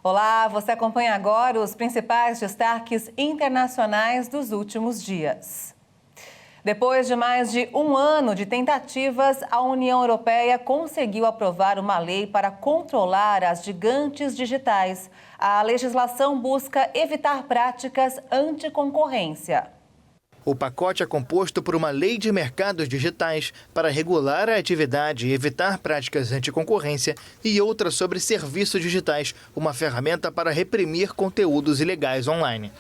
Olá, você acompanha agora os principais destaques internacionais dos últimos dias. Depois de mais de um ano de tentativas, a União Europeia conseguiu aprovar uma lei para controlar as gigantes digitais. A legislação busca evitar práticas anticoncorrência. O pacote é composto por uma lei de mercados digitais para regular a atividade e evitar práticas anticoncorrência e outra sobre serviços digitais, uma ferramenta para reprimir conteúdos ilegais online.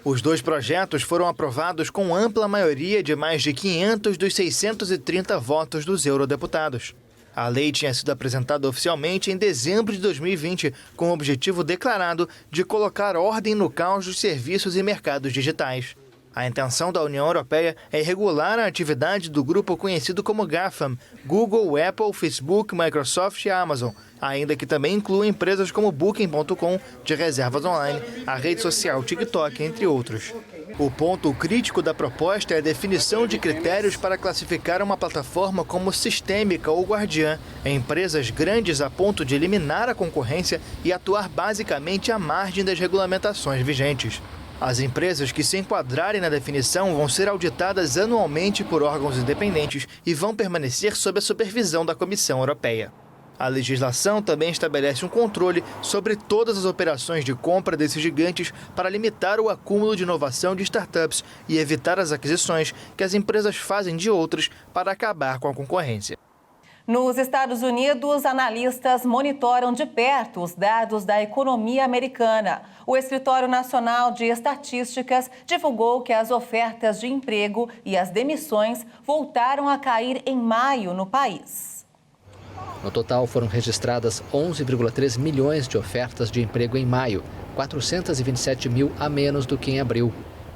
Os dois projetos foram aprovados com ampla maioria de mais de 500 dos 630 votos dos eurodeputados. A lei tinha sido apresentada oficialmente em dezembro de 2020, com o objetivo declarado de colocar ordem no caos dos serviços e mercados digitais. A intenção da União Europeia é regular a atividade do grupo conhecido como GAFAM, Google, Apple, Facebook, Microsoft e Amazon, ainda que também inclua empresas como Booking.com, de reservas online, a rede social TikTok, entre outros. O ponto crítico da proposta é a definição de critérios para classificar uma plataforma como sistêmica ou guardiã, em empresas grandes a ponto de eliminar a concorrência e atuar basicamente à margem das regulamentações vigentes. As empresas que se enquadrarem na definição vão ser auditadas anualmente por órgãos independentes e vão permanecer sob a supervisão da Comissão Europeia. A legislação também estabelece um controle sobre todas as operações de compra desses gigantes para limitar o acúmulo de inovação de startups e evitar as aquisições que as empresas fazem de outras para acabar com a concorrência. Nos Estados Unidos, analistas monitoram de perto os dados da economia americana. O Escritório Nacional de Estatísticas divulgou que as ofertas de emprego e as demissões voltaram a cair em maio no país. No total, foram registradas 11,3 milhões de ofertas de emprego em maio, 427 mil a menos do que em abril.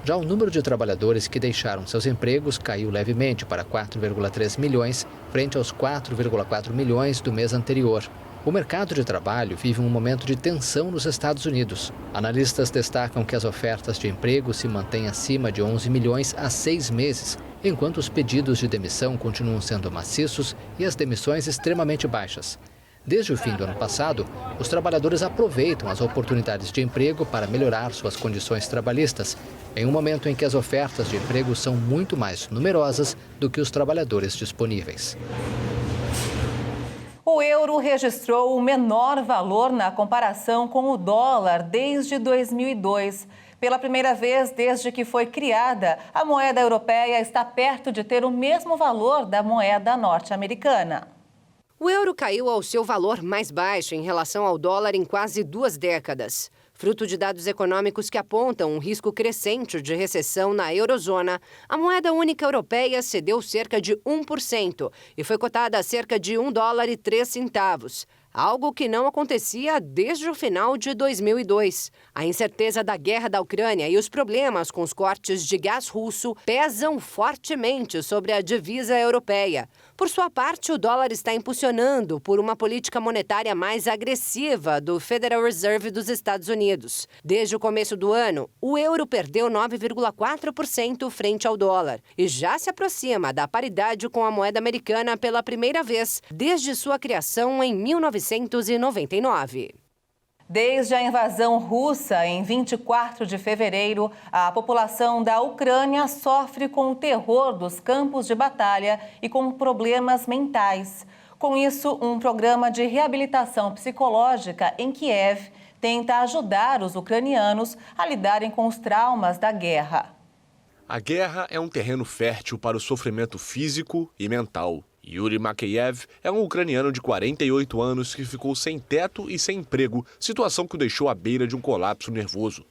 Já o número de trabalhadores que deixaram seus empregos caiu levemente para 4,3 milhões, frente aos 4,4 milhões do mês anterior. O mercado de trabalho vive um momento de tensão nos Estados Unidos. Analistas destacam que as ofertas de emprego se mantêm acima de 11 milhões há 6 meses, enquanto os pedidos de demissão continuam sendo maciços e as demissões extremamente baixas. Desde o fim do ano passado, os trabalhadores aproveitam as oportunidades de emprego para melhorar suas condições trabalhistas, em um momento em que as ofertas de emprego são muito mais numerosas do que os trabalhadores disponíveis. O euro registrou o menor valor na comparação com o dólar desde 2002. Pela primeira vez desde que foi criada, a moeda europeia está perto de ter o mesmo valor da moeda norte-americana. O euro caiu ao seu valor mais baixo em relação ao dólar em quase 2 décadas. Fruto de dados econômicos que apontam um risco crescente de recessão na eurozona, a moeda única europeia cedeu cerca de 1% e foi cotada a cerca de $1,03, algo que não acontecia desde o final de 2002. A incerteza da guerra da Ucrânia e os problemas com os cortes de gás russo pesam fortemente sobre a divisa europeia. Por sua parte, o dólar está impulsionando por uma política monetária mais agressiva do Federal Reserve dos Estados Unidos. Desde o começo do ano, o euro perdeu 9,4% frente ao dólar e já se aproxima da paridade com a moeda americana pela primeira vez desde sua criação em 1999. Desde a invasão russa em 24 de fevereiro, a população da Ucrânia sofre com o terror dos campos de batalha e com problemas mentais. Com isso, um programa de reabilitação psicológica em Kiev tenta ajudar os ucranianos a lidarem com os traumas da guerra. A guerra é um terreno fértil para o sofrimento físico e mental. Yuri Makeyev é um ucraniano de 48 anos que ficou sem teto e sem emprego, situação que o deixou à beira de um colapso nervoso.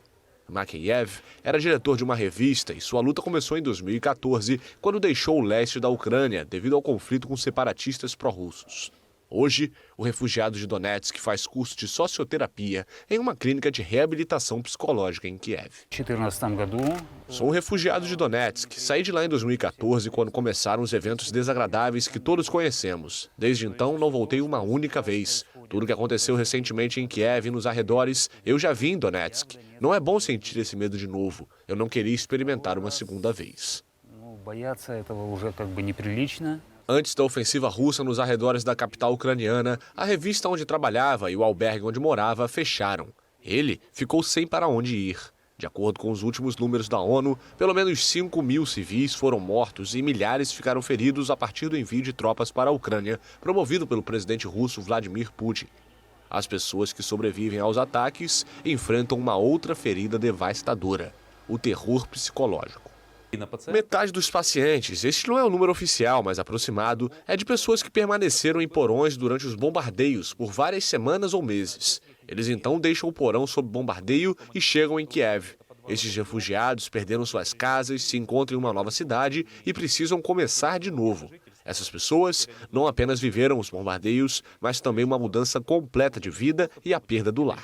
Makeyev era diretor de uma revista e sua luta começou em 2014, quando deixou o leste da Ucrânia devido ao conflito com separatistas pró-russos. Hoje, o refugiado de Donetsk faz curso de socioterapia em uma clínica de reabilitação psicológica em Kiev. Sou um refugiado de Donetsk. Saí de lá em 2014, quando começaram os eventos desagradáveis que todos conhecemos. Desde então, não voltei uma única vez. Tudo que aconteceu recentemente em Kiev e nos arredores, eu já vi em Donetsk. Não é bom sentir esse medo de novo. Eu não queria experimentar uma segunda vez. Antes da ofensiva russa nos arredores da capital ucraniana, a revista onde trabalhava e o albergue onde morava fecharam. Ele ficou sem para onde ir. De acordo com os últimos números da ONU, pelo menos 5.000 civis foram mortos e milhares ficaram feridos a partir do envio de tropas para a Ucrânia, promovido pelo presidente russo Vladimir Putin. As pessoas que sobrevivem aos ataques enfrentam uma outra ferida devastadora: o terror psicológico. Metade dos pacientes, este não é o número oficial, mas aproximado, é de pessoas que permaneceram em porões durante os bombardeios por várias semanas ou meses. Eles então deixam o porão sob bombardeio e chegam em Kiev. Estes refugiados perderam suas casas, se encontram em uma nova cidade e precisam começar de novo. Essas pessoas não apenas viveram os bombardeios, mas também uma mudança completa de vida e a perda do lar.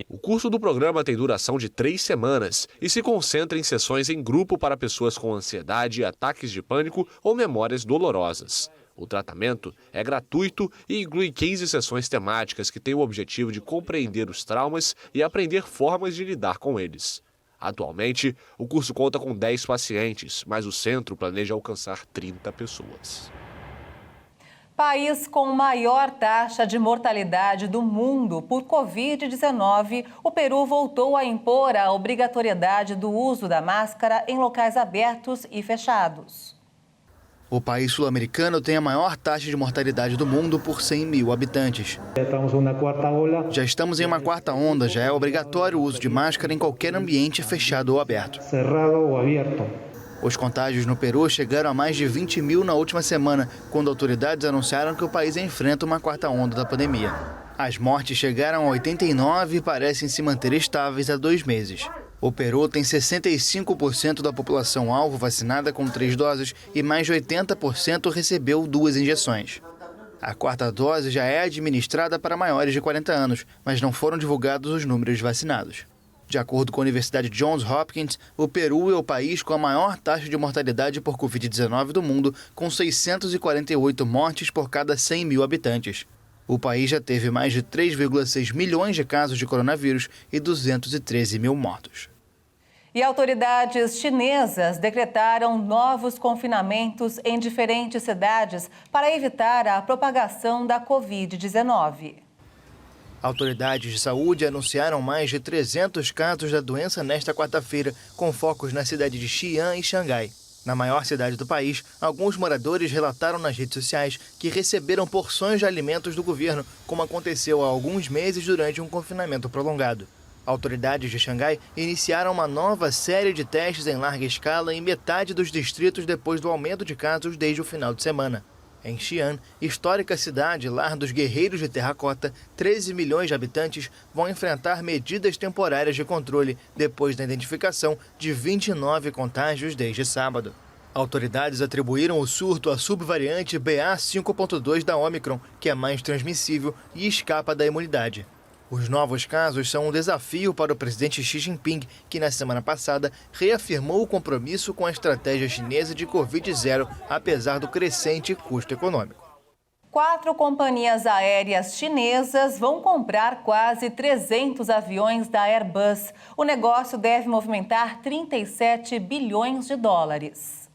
O curso do programa tem duração de 3 semanas e se concentra em sessões em grupo para pessoas com ansiedade, ataques de pânico ou memórias dolorosas. O tratamento é gratuito e inclui 15 sessões temáticas que têm o objetivo de compreender os traumas e aprender formas de lidar com eles. Atualmente, o curso conta com 10 pacientes, mas o centro planeja alcançar 30 pessoas. País com maior taxa de mortalidade do mundo por Covid-19, o Peru voltou a impor a obrigatoriedade do uso da máscara em locais abertos e fechados. O país sul-americano tem a maior taxa de mortalidade do mundo por 100 mil habitantes. Já estamos em uma quarta onda, já é obrigatório o uso de máscara em qualquer ambiente fechado ou aberto. Os contágios no Peru chegaram a mais de 20 mil na última semana, quando autoridades anunciaram que o país enfrenta uma quarta onda da pandemia. As mortes chegaram a 89 e parecem se manter estáveis há 2 meses. O Peru tem 65% da população alvo vacinada com 3 doses e mais de 80% recebeu 2 injeções. A quarta dose já é administrada para maiores de 40 anos, mas não foram divulgados os números de vacinados. De acordo com a Universidade Johns Hopkins, o Peru é o país com a maior taxa de mortalidade por Covid-19 do mundo, com 648 mortes por cada 100 mil habitantes. O país já teve mais de 3,6 milhões de casos de coronavírus e 213 mil mortos. E autoridades chinesas decretaram novos confinamentos em diferentes cidades para evitar a propagação da Covid-19. Autoridades de saúde anunciaram mais de 300 casos da doença nesta quarta-feira, com focos na cidade de Xi'an e Xangai. Na maior cidade do país, alguns moradores relataram nas redes sociais que receberam porções de alimentos do governo, como aconteceu há alguns meses durante um confinamento prolongado. Autoridades de Xangai iniciaram uma nova série de testes em larga escala em metade dos distritos depois do aumento de casos desde o final de semana. Em Xi'an, histórica cidade, lar dos guerreiros de terracota, 13 milhões de habitantes vão enfrentar medidas temporárias de controle depois da identificação de 29 contágios desde sábado. Autoridades atribuíram o surto à subvariante BA.5.2 da Omicron, que é mais transmissível e escapa da imunidade. Os novos casos são um desafio para o presidente Xi Jinping, que na semana passada reafirmou o compromisso com a estratégia chinesa de Covid-0, apesar do crescente custo econômico. 4 companhias aéreas chinesas vão comprar quase 300 aviões da Airbus. O negócio deve movimentar 37 bilhões de dólares.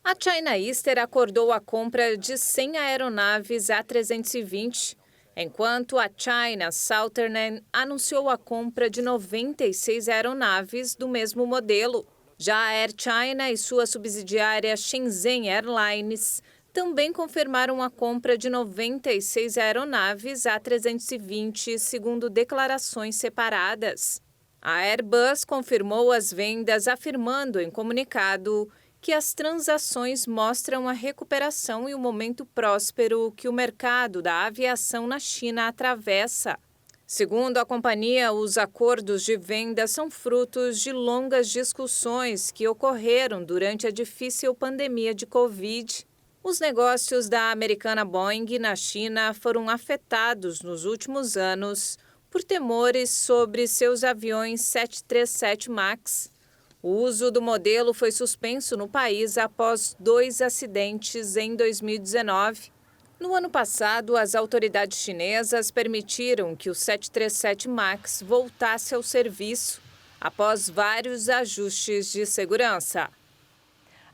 A China Eastern acordou a compra de 100 aeronaves A320. Enquanto a China Southern anunciou a compra de 96 aeronaves do mesmo modelo. Já a Air China e sua subsidiária Shenzhen Airlines também confirmaram a compra de 96 aeronaves A320, segundo declarações separadas. A Airbus confirmou as vendas, afirmando em comunicado que as transações mostram a recuperação e o momento próspero que o mercado da aviação na China atravessa. Segundo a companhia, os acordos de venda são frutos de longas discussões que ocorreram durante a difícil pandemia de Covid. Os negócios da americana Boeing na China foram afetados nos últimos anos por temores sobre seus aviões 737 MAX. O uso do modelo foi suspenso no país após 2 acidentes em 2019. No ano passado, as autoridades chinesas permitiram que o 737 MAX voltasse ao serviço após vários ajustes de segurança.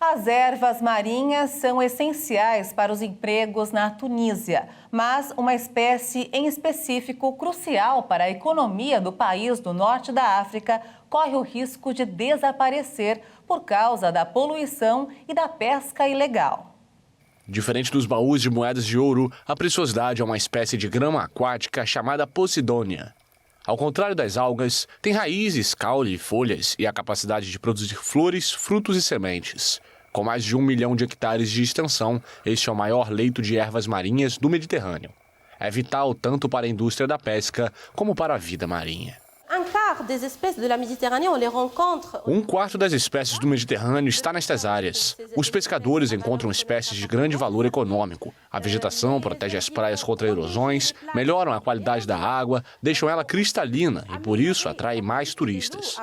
As ervas marinhas são essenciais para os empregos na Tunísia, mas uma espécie em específico crucial para a economia do país do norte da África corre o risco de desaparecer por causa da poluição e da pesca ilegal. Diferente dos baús de moedas de ouro, a preciosidade é uma espécie de grama aquática chamada Posidônia. Ao contrário das algas, tem raízes, caule, folhas e a capacidade de produzir flores, frutos e sementes. Com mais de 1 milhão de hectares de extensão, este é o maior leito de ervas marinhas do Mediterrâneo. É vital tanto para a indústria da pesca como para a vida marinha. Um quarto das espécies do Mediterrâneo está nestas áreas. Os pescadores encontram espécies de grande valor econômico. A vegetação protege as praias contra erosões, melhoram a qualidade da água, deixam ela cristalina e, por isso, atrai mais turistas.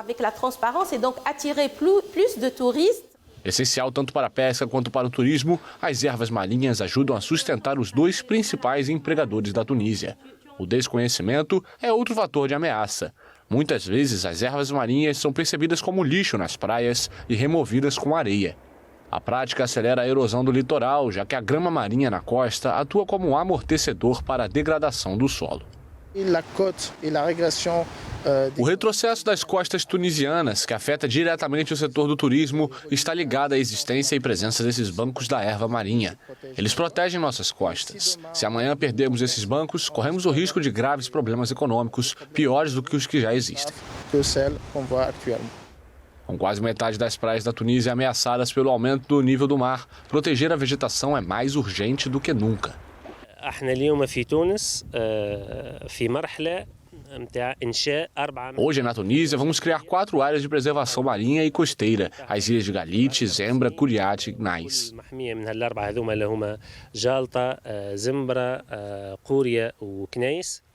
Essencial tanto para a pesca quanto para o turismo, as ervas marinhas ajudam a sustentar os dois principais empregadores da Tunísia. O desconhecimento é outro fator de ameaça. Muitas vezes, as ervas marinhas são percebidas como lixo nas praias e removidas com areia. A prática acelera a erosão do litoral, já que a grama marinha na costa atua como um amortecedor para a degradação do solo. O retrocesso das costas tunisianas, que afeta diretamente o setor do turismo, está ligado à existência e presença desses bancos da erva marinha. Eles protegem nossas costas. Se amanhã perdermos esses bancos, corremos o risco de graves problemas econômicos, piores do que os que já existem. Com quase metade das praias da Tunísia ameaçadas pelo aumento do nível do mar, proteger a vegetação é mais urgente do que nunca. Hoje, na Tunísia, vamos criar 4 áreas de preservação marinha e costeira, as ilhas de Galite, Zembra, Curiate e Gnais.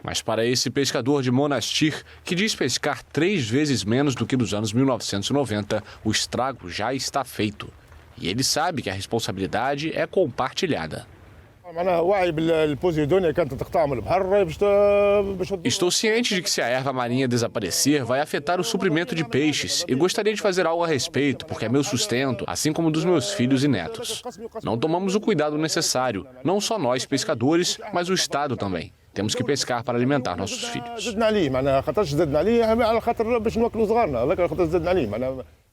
Mas para esse pescador de Monastir, que diz pescar 3 vezes menos do que nos anos 1990, o estrago já está feito. E ele sabe que a responsabilidade é compartilhada. Estou ciente de que se a erva marinha desaparecer, vai afetar o suprimento de peixes e gostaria de fazer algo a respeito, porque é meu sustento, assim como dos meus filhos e netos. Não tomamos o cuidado necessário, não só nós pescadores, mas o Estado também. Temos que pescar para alimentar nossos filhos.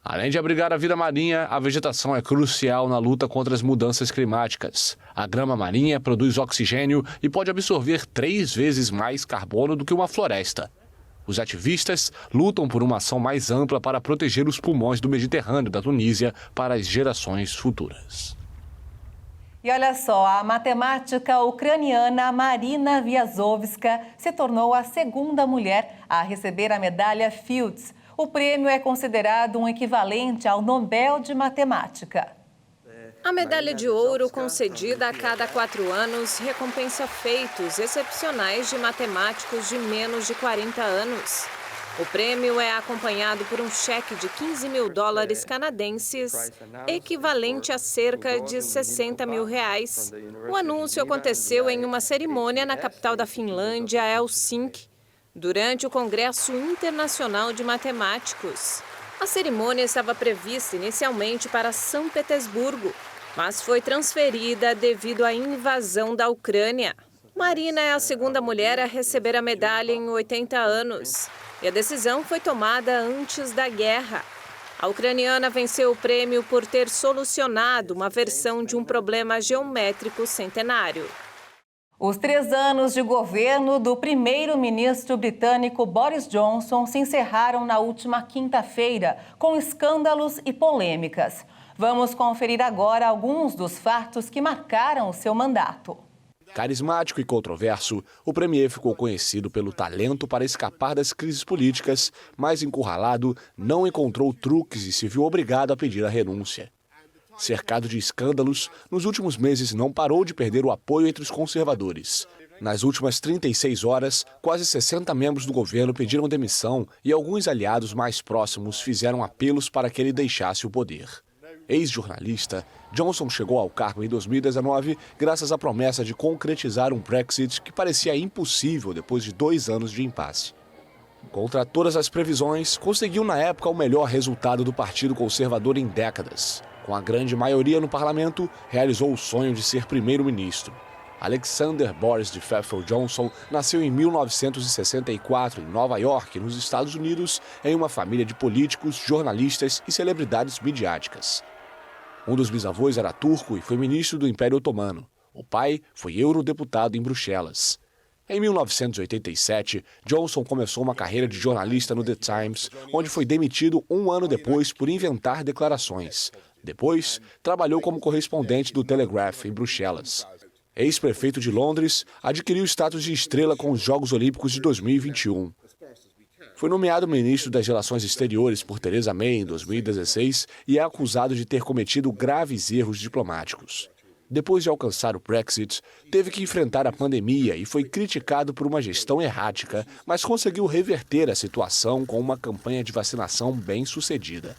Além de abrigar a vida marinha, a vegetação é crucial na luta contra as mudanças climáticas. A grama marinha produz oxigênio e pode absorver 3 vezes mais carbono do que uma floresta. Os ativistas lutam por uma ação mais ampla para proteger os pulmões do Mediterrâneo da Tunísia para as gerações futuras. E olha só, a matemática ucraniana Marina Viazovska se tornou a 2ª mulher a receber a medalha Fields. O prêmio é considerado um equivalente ao Nobel de Matemática. A medalha de ouro, concedida a cada 4 anos, recompensa feitos excepcionais de matemáticos de menos de 40 anos. O prêmio é acompanhado por um cheque de $15 mil canadenses, equivalente a cerca de R$60 mil. O anúncio aconteceu em uma cerimônia na capital da Finlândia, Helsinki, durante o Congresso Internacional de Matemáticos. A cerimônia estava prevista inicialmente para São Petersburgo, mas foi transferida devido à invasão da Ucrânia. Marina é a 2ª mulher a receber a medalha em 80 anos, e a decisão foi tomada antes da guerra. A ucraniana venceu o prêmio por ter solucionado uma versão de um problema geométrico centenário. Os 3 anos de governo do primeiro-ministro britânico Boris Johnson se encerraram na última quinta-feira, com escândalos e polêmicas. Vamos conferir agora alguns dos fatos que marcaram o seu mandato. Carismático e controverso, o premier ficou conhecido pelo talento para escapar das crises políticas, mas encurralado, não encontrou truques e se viu obrigado a pedir a renúncia. Cercado de escândalos, nos últimos meses não parou de perder o apoio entre os conservadores. Nas últimas 36 horas, quase 60 membros do governo pediram demissão e alguns aliados mais próximos fizeram apelos para que ele deixasse o poder. Ex-jornalista, Johnson chegou ao cargo em 2019 graças à promessa de concretizar um Brexit que parecia impossível depois de 2 anos de impasse. Contra todas as previsões, conseguiu na época o melhor resultado do Partido Conservador em décadas. Com a grande maioria no parlamento, realizou o sonho de ser primeiro-ministro. Alexander Boris de Pfeffel Johnson nasceu em 1964 em Nova York, nos Estados Unidos, em uma família de políticos, jornalistas e celebridades midiáticas. Um dos bisavôs era turco e foi ministro do Império Otomano. O pai foi eurodeputado em Bruxelas. Em 1987, Johnson começou uma carreira de jornalista no The Times, onde foi demitido um ano depois por inventar declarações. Depois, trabalhou como correspondente do Telegraph em Bruxelas. Ex-prefeito de Londres, adquiriu status de estrela com os Jogos Olímpicos de 2021. Foi nomeado ministro das Relações Exteriores por Theresa May em 2016 e é acusado de ter cometido graves erros diplomáticos. Depois de alcançar o Brexit, teve que enfrentar a pandemia e foi criticado por uma gestão errática, mas conseguiu reverter a situação com uma campanha de vacinação bem-sucedida.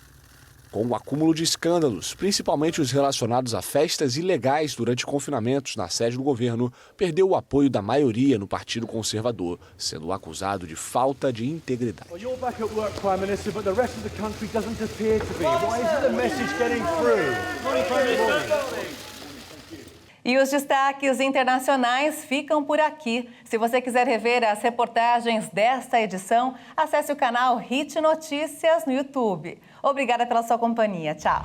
Com o acúmulo de escândalos, principalmente os relacionados a festas ilegais durante confinamentos na sede do governo, perdeu o apoio da maioria no Partido Conservador, sendo acusado de falta de integridade. E os destaques internacionais ficam por aqui. Se você quiser rever as reportagens desta edição, acesse o canal Hit Notícias no YouTube. Obrigada pela sua companhia. Tchau.